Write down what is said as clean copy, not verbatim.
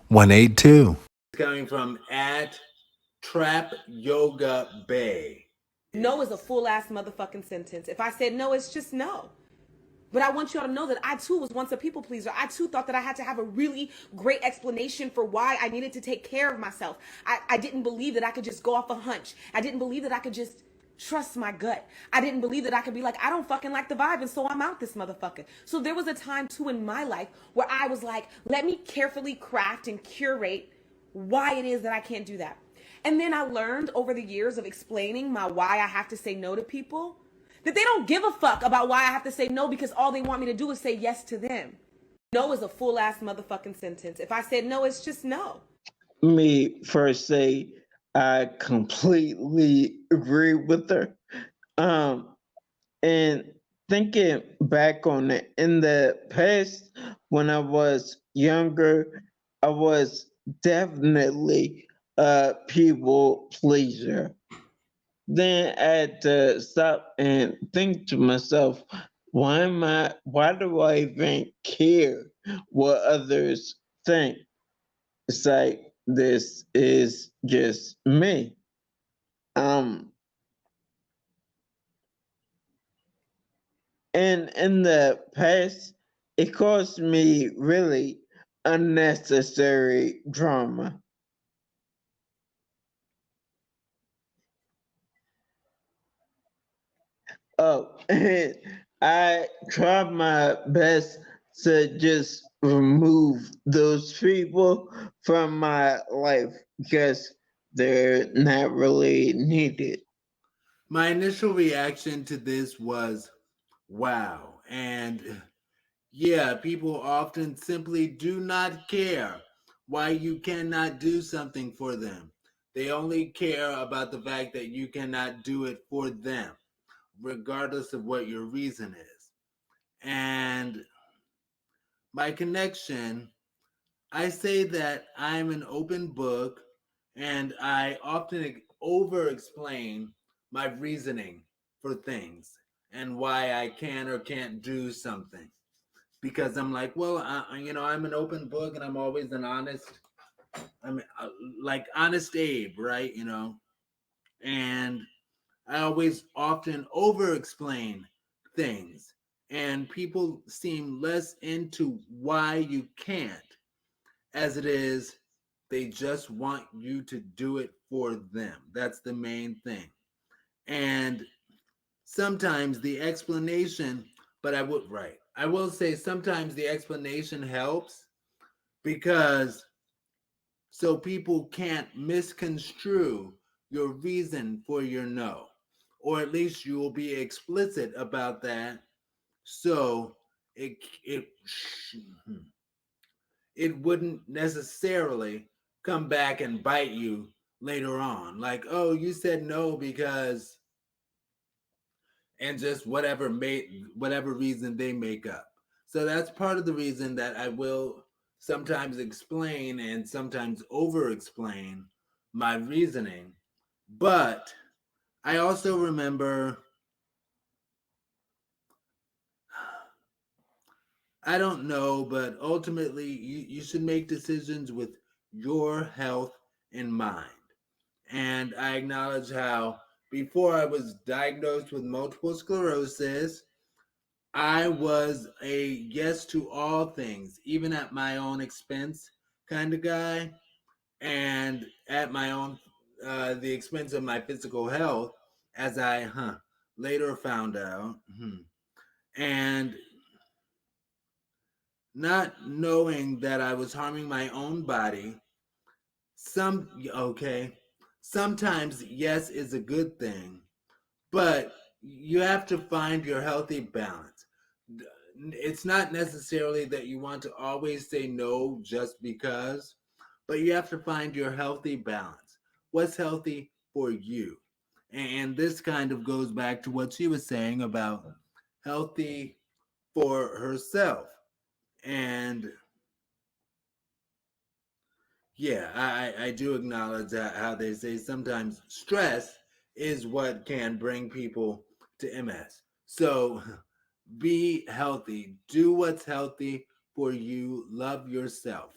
182. Coming from at Trap Yoga Bay. No is a full ass motherfucking sentence. If I said no, it's just no. But I want y'all to know that I too was once a people pleaser. I too thought that I had to have a really great explanation for why I needed to take care of myself. I didn't believe that I could just go off a hunch. I didn't believe that I could just trust my gut. I didn't believe that I could be like, I don't fucking like the vibe, and so I'm out this motherfucker. So there was a time too in my life where I was like, let me carefully craft and curate why it is that I can't do that. And then I learned over the years of explaining my why I have to say no to people that they don't give a fuck about why I have to say no, because all they want me to do is say yes to them. No is a full ass motherfucking sentence. If I said no, it's just no. Let me first say I completely agree with her. And thinking back on it, in the past, when I was younger, I was definitely a people pleaser. Then I had to stop and think to myself, why do I even care what others think? It's like this is just me. Um and in the past it caused me really unnecessary drama. Oh, and I tried my best to just remove those people from my life because they're not really needed. My initial reaction to this was wow. And yeah, people often simply do not care why you cannot do something for them. They only care about the fact that you cannot do it for them, regardless of what your reason is. And my connection, I say that I'm an open book and I often over explain my reasoning for things and why I can or can't do something. Because I'm like, well, I'm an open book and I'm always an honest, I'm like honest Abe, right? And I always often over explain things, and people seem less into why you can't as it is they just want you to do it for them. That's the main thing. And sometimes the explanation, but I will say sometimes the explanation helps because so people can't misconstrue your reason for your no, or at least you will be explicit about that. So it it it wouldn't necessarily come back and bite you later on. Like, oh, you said no because, and just whatever reason they make up. So that's part of the reason that I will sometimes explain and sometimes over explain my reasoning. But I also remember, I don't know, but ultimately you should make decisions with your health in mind. And I acknowledge how before I was diagnosed with multiple sclerosis, I was a yes to all things, even at my own expense kind of guy, and at my own the expense of my physical health, as I later found out, and not knowing that I was harming my own body. Sometimes yes is a good thing, but you have to find your healthy balance. It's not necessarily that you want to always say no just because, but you have to find your healthy balance. What's healthy for you? And this kind of goes back to what she was saying about healthy for herself. And yeah, I do acknowledge that how they say sometimes stress is what can bring people to MS. So be healthy. Do what's healthy for you. Love yourself.